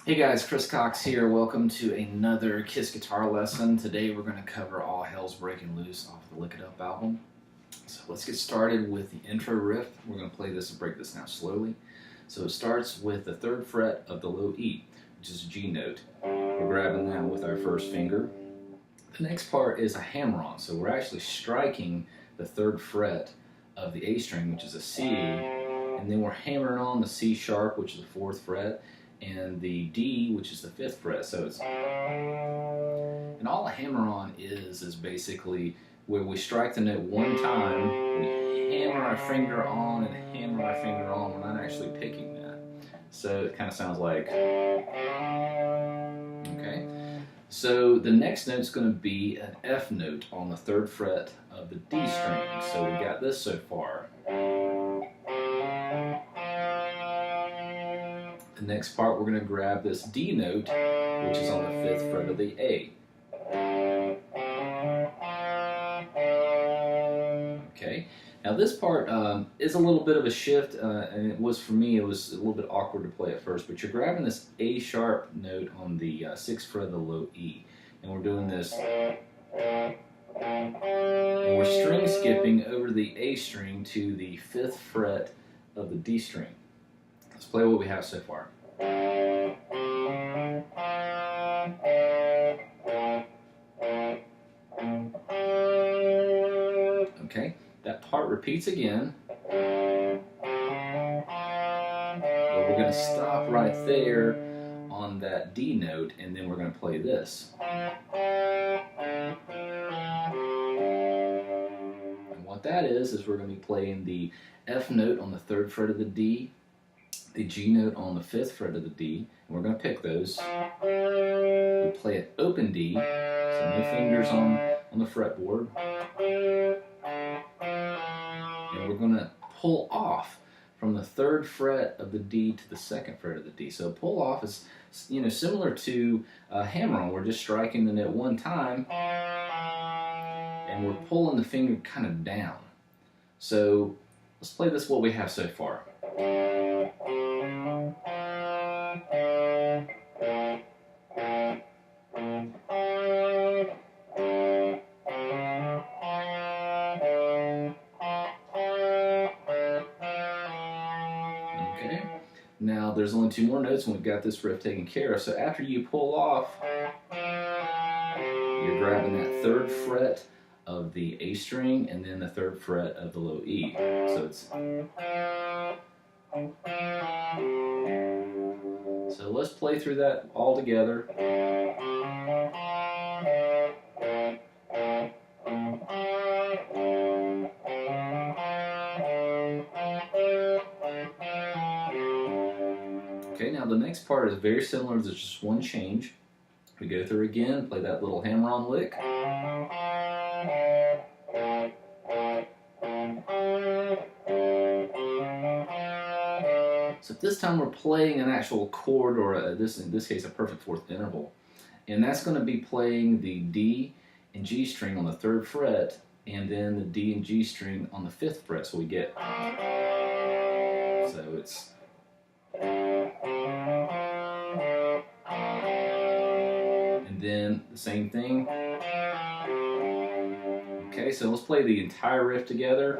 Hey guys, Chris Cox here. Welcome to another Kiss guitar lesson. Today we're going to cover All Hell's Breaking Loose off the Lick It Up album. So let's get started with the intro riff. We're going to play this and break this down slowly. So it starts with the 3rd fret of the low E, which is a G note. We're grabbing that with our first finger. The next part is a hammer-on. So we're actually striking the 3rd fret of the A string, which is a C, and then we're hammering on the C sharp, which is the 4th fret, and the D, which is the 5th fret. So it's, and all a hammer-on is basically where we strike the note one time, we hammer our finger on and hammer our finger on. We're not actually picking that. So it kind of sounds like, okay. So the next note is going to be an F note on the 3rd fret of the D string. So we got this so far. The next part, we're going to grab this D note, which is on the 5th fret of the A. Okay, now this part is a little bit of a shift, and it was for me, it was a little bit awkward to play at first, but you're grabbing this A sharp note on the 6th fret of the low E, and we're doing this, and we're string skipping over the A string to the 5th fret of the D string. Let's play what we have so far. Okay, that part repeats again. But we're going to stop right there on that D note, and then we're going to play this. And what that is we're going to be playing the F note on the 3rd fret of the D, the G note on the 5th fret of the D, and we're going to pick those. We play an open D, so no fingers on the fretboard. And we're going to pull off from the 3rd fret of the D to the 2nd fret of the D. So pull off is, similar to hammer-on. We're just striking the note one time, and we're pulling the finger kind of down. So let's play this what we have so far. Okay, now there's only 2 more notes and we've got this riff taken care of. So after you pull off, you're grabbing that 3rd fret of the A string and then the 3rd fret of the low E. So it's, so let's play through that all together. Okay, now the next part is very similar, there's just one change. We go through again, play that little hammer-on lick. So this time we're playing an actual chord, or in this case a perfect 4th interval. And that's going to be playing the D and G string on the 3rd fret, and then the D and G string on the 5th fret. So we get, so it's, and then the same thing. Okay, so let's play the entire riff together.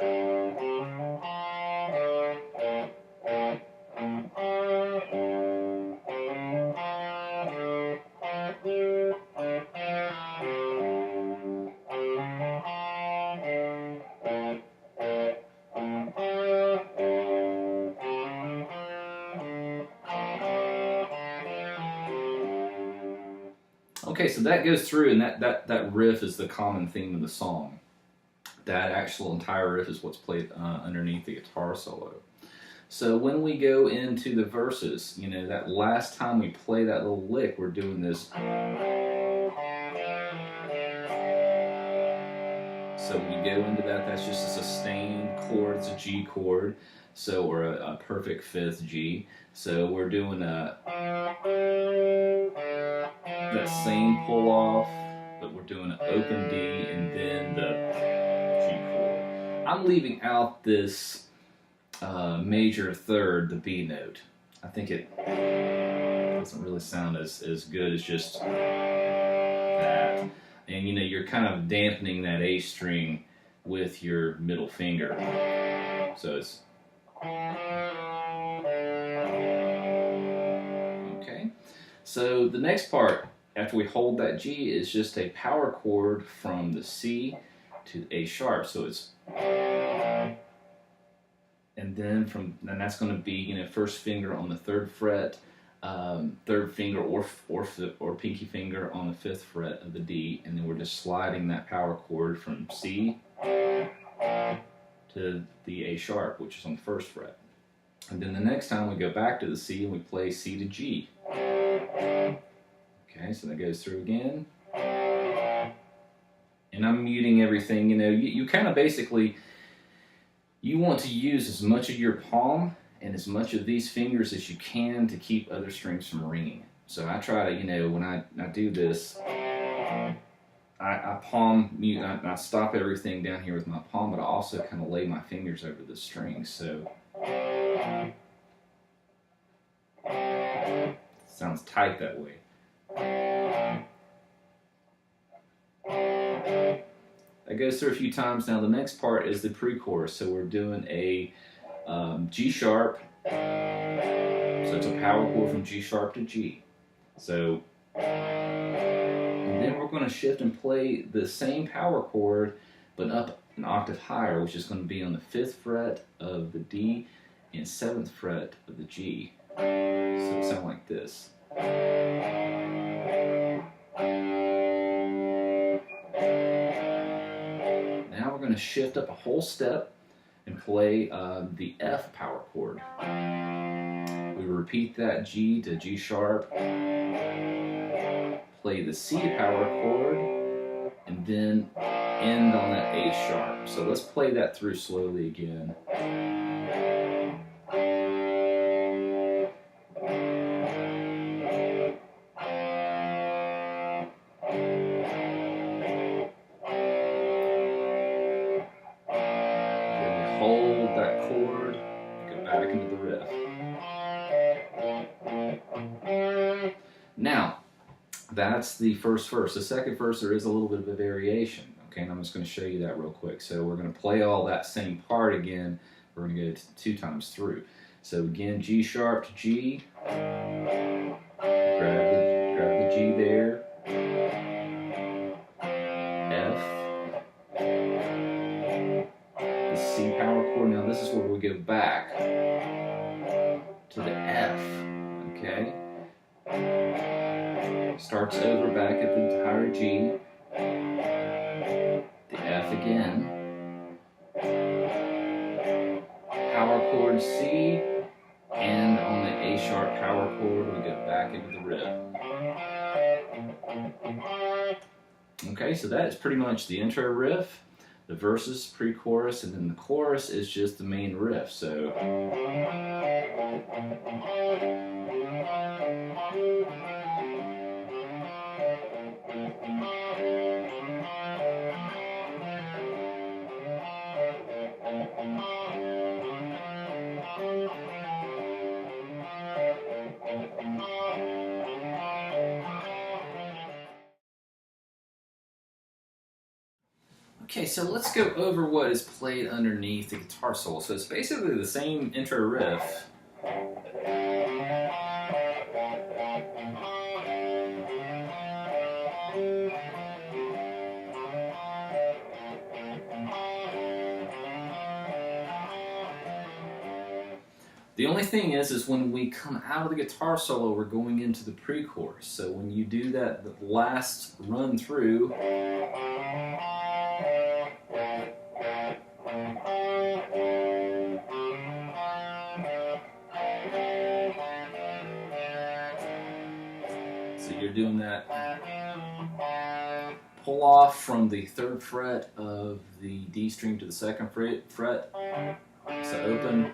Okay, so that goes through, and that riff is the common theme of the song. That actual entire riff is what's played underneath the guitar solo. So when we go into the verses, that last time we play that little lick, we're doing this. So when you go into that, that's just a sustained chord, it's a G chord, so, or a perfect 5th G. So we're doing that same pull off, but we're doing an open D and then the G chord. I'm leaving out this major 3rd, the B note. I think it doesn't really sound as good as just that. And you know, you're kind of dampening that A string with your middle finger. So it's okay. So the next part, after we hold that G, is just a power chord from the C to A sharp. So it's, and then that's going to be, you know, first finger on the 3rd fret, third finger or pinky finger on the 5th fret of the D, and then we're just sliding that power chord from C to the A sharp, which is on the 1st fret. And then the next time we go back to the C and we play C to G. Okay, so that goes through again. And I'm muting everything. You know, you kind of basically, you want to use as much of your palm and as much of these fingers as you can to keep other strings from ringing. So I try to, you know, when I do this, I palm mute, I stop everything down here with my palm, but I also kind of lay my fingers over the strings. So sounds tight that way. That goes through a few times. Now the next part is the pre-chorus. So we're doing a G sharp. So it's a power chord from G sharp to G. So, and then we're going to shift and play the same power chord, but up an octave higher, which is going to be on the 5th fret of the D and 7th fret of the G. So it sounds like this. Now we're going to shift up a whole step and play the F power chord. We repeat that G to G sharp, play the C power chord, and then end on that A sharp. So let's play that through slowly again. Hold that chord, go back into the riff. Now, that's the first verse. The second verse, there is a little bit of a variation, okay, and I'm just going to show you that real quick. So we're going to play all that same part again. We're going to go 2 times through. So again, G sharp to G, grab the G there, F, C power chord. Now this is where we go back to the F, okay? Starts over back at the higher G, the F again, power chord C, and on the A sharp power chord we go back into the riff. Okay, so that is pretty much the intro riff. The verses, pre-chorus, and then the chorus is just the main riff. So okay, so let's go over what is played underneath the guitar solo. So it's basically the same intro riff. The only thing is when we come out of the guitar solo, we're going into the pre-chorus. So when you do that, the last run through, so you're doing that pull off from the 3rd fret of the D string to the 2nd fret. So open.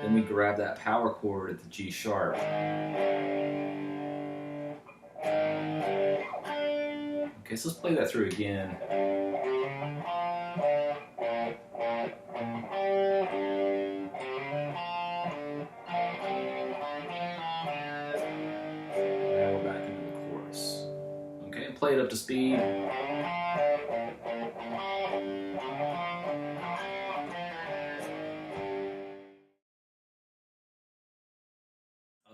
Then we grab that power chord at the G sharp. Okay, so let's play that through again. up to speed.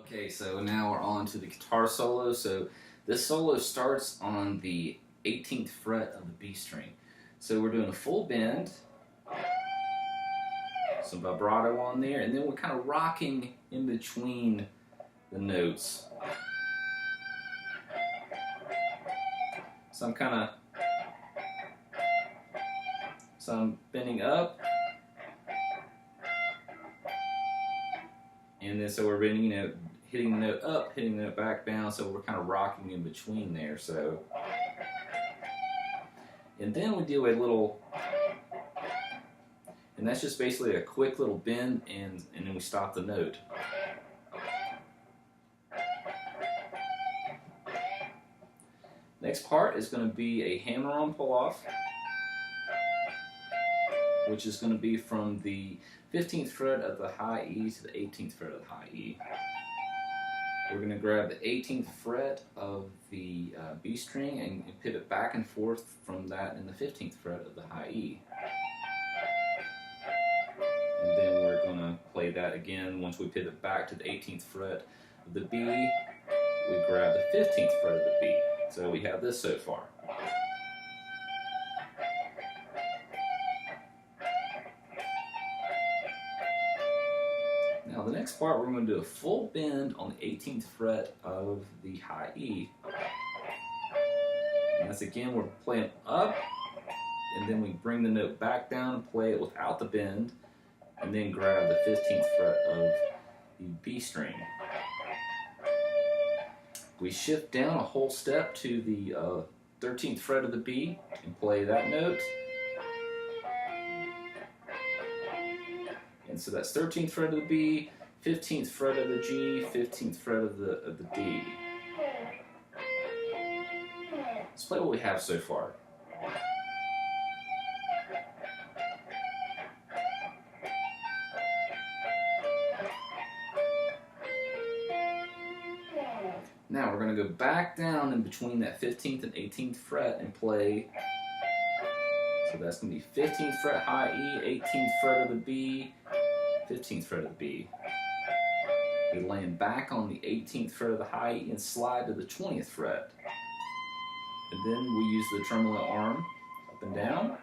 Okay, so now we're on to the guitar solo. So this solo starts on the 18th fret of the B string. So we're doing a full bend, some vibrato on there, and then we're kind of rocking in between the notes. So I'm bending up, and then so we're bending, hitting the note up, hitting the note back down, so we're kind of rocking in between there. So, and then we do a little, and that's just basically a quick little bend, and then we stop the note. Next part is going to be a hammer-on pull-off, which is going to be from the 15th fret of the high E to the 18th fret of the high E. We're going to grab the 18th fret of the B string and pivot back and forth from that in the 15th fret of the high E. And then we're going to play that again. Once we pivot back to the 18th fret of the B, we grab the 15th fret of the B. So we have this so far. Now the next part, we're going to do a full bend on the 18th fret of the high E. And that's again, we're playing up, and then we bring the note back down and play it without the bend, and then grab the 15th fret of the B string. We shift down a whole step to the 13th fret of the B and play that note. And so that's 13th fret of the B, 15th fret of the G, 15th fret of the D. Let's play what we have so far. Now we're going to go back down in between that 15th and 18th fret and play. So that's going to be 15th fret high E, 18th fret of the B, 15th fret of the B. We land back on the 18th fret of the high E and slide to the 20th fret. And then we use the tremolo arm up and down.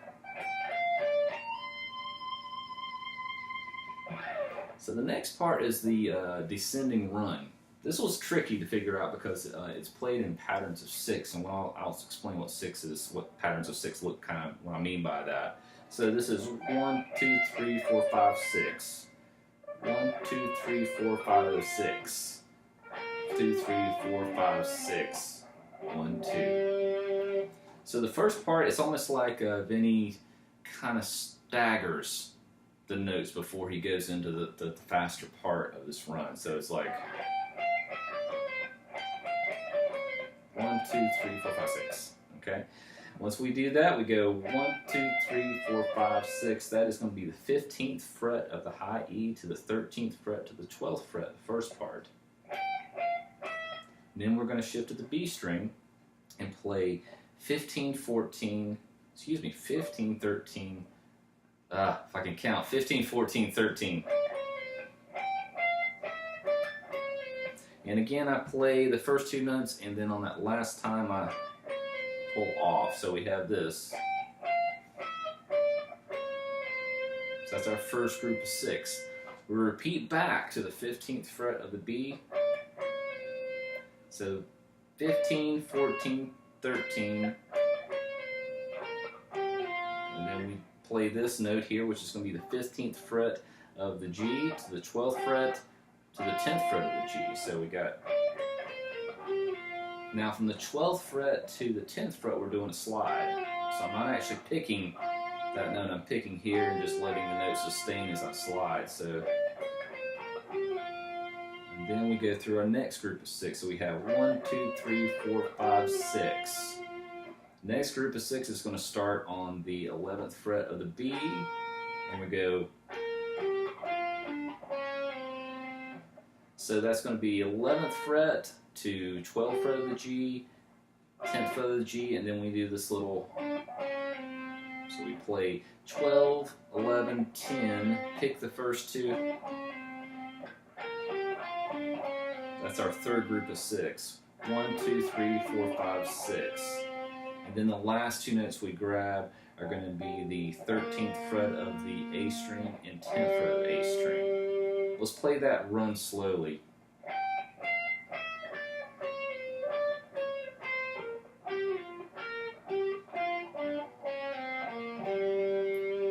So the next part is the descending run. This was tricky to figure out because it's played in patterns of 6, and I'll explain what 6 is, what patterns of 6 look, kind of what I mean by that. So this is 1, 2, 3, 4, 5, 6. 1, 2, 3, 4, 5, 6. 2, 3, 4, 5, 6. 1, 2. So the first part, it's almost like Vinnie kind of staggers the notes before he goes into the faster part of this run. So it's like 1, 2, 3, 4, 5, 6. Okay. Once we do that, we go 1, 2, 3, 4, 5, 6. That is going to be the 15th fret of the high E to the 13th fret to the 12th fret, the first part. And then we're going to shift to the B string and play 15, 14, 15, 13. If I can count, 15, 14, 13. And again, I play the first 2 notes, and then on that last time I pull off. So we have this. So that's our first group of 6. We repeat back to the 15th fret of the B. So 15, 14, 13. And then we play this note here, which is going to be the 15th fret of the G to the 12th fret to the 10th fret of the G. So we got, now from the 12th fret to the 10th fret, we're doing a slide. So I'm not actually picking that note, I'm picking here and just letting the note sustain as I slide. So, and then we go through our next group of 6. So we have 1, 2, 3, 4, 5, 6. Next group of 6 is going to start on the 11th fret of the B, and we go. So that's going to be 11th fret to 12th fret of the G, 10th fret of the G, and then we do this little, so we play 12, 11, 10, pick the first two. That's our third group of 6. 1, 2, 3, 4, 5, 6. And then the last two notes we grab are going to be the 13th fret of the A string and 10th fret of the A string. Let's play that run slowly.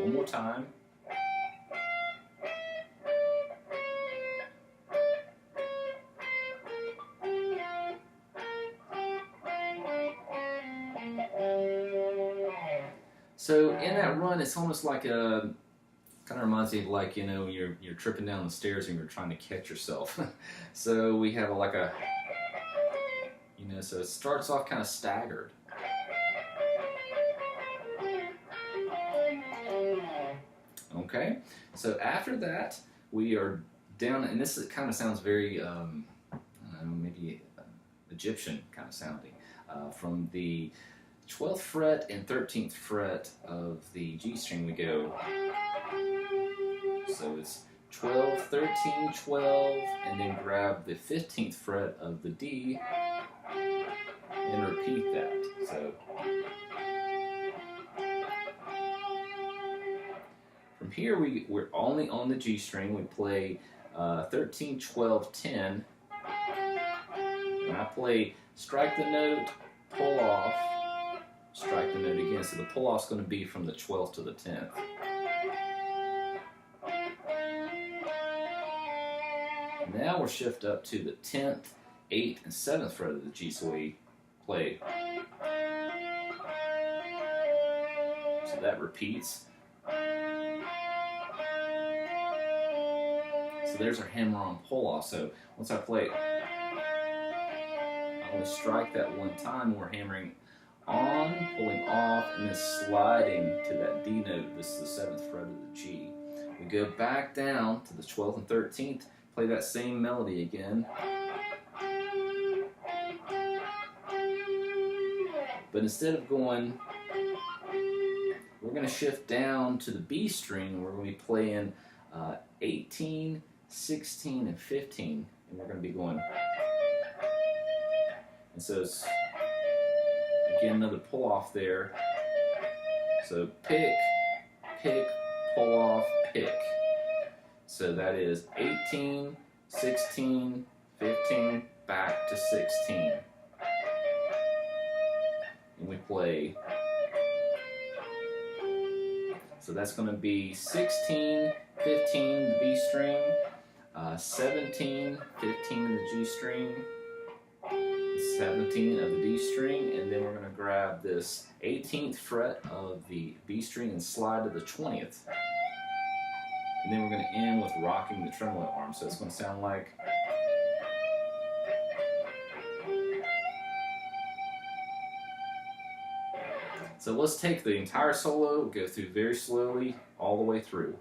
One more time. So in that run, it's almost like a, kind of reminds me of like, you know, you're tripping down the stairs and you're trying to catch yourself. So we have like a, you know, so it starts off kind of staggered. Okay, so after that, we are down, and this kind of sounds very, I don't know, maybe Egyptian kind of sounding, from the 12th fret and 13th fret of the G string we go. So it's 12, 13, 12, and then grab the 15th fret of the D and repeat that. So from here we're only on the G string. We play 13, 12, 10, and I play strike the note, pull off, strike the note again. So the pull off is going to be from the 12th to the 10th. Now we'll shift up to the 10th, 8th, and 7th fret of the G. So we play. So that repeats. So there's our hammer on pull off. So once I play, I only strike that one time. We're hammering on, pulling off, and then sliding to that D note. This is the 7th fret of the G. We go back down to the 12th and 13th, play that same melody again. But instead of going, we're going to shift down to the B string. We're going to be playing 18, 16, and 15, and we're going to be going. And so it's, again, another pull off there. So pick, pick, pull off, pick. So that is 18, 16, 15, back to 16. And we play. So that's going to be 16, 15, the B string, 17, 15 of the G string, 17 of the D string, and then we're going to grab this 18th fret of the B string and slide to the 20th. And then we're going to end with rocking the tremolo arm. So it's going to sound like. So let's take the entire solo, go through very slowly all the way through.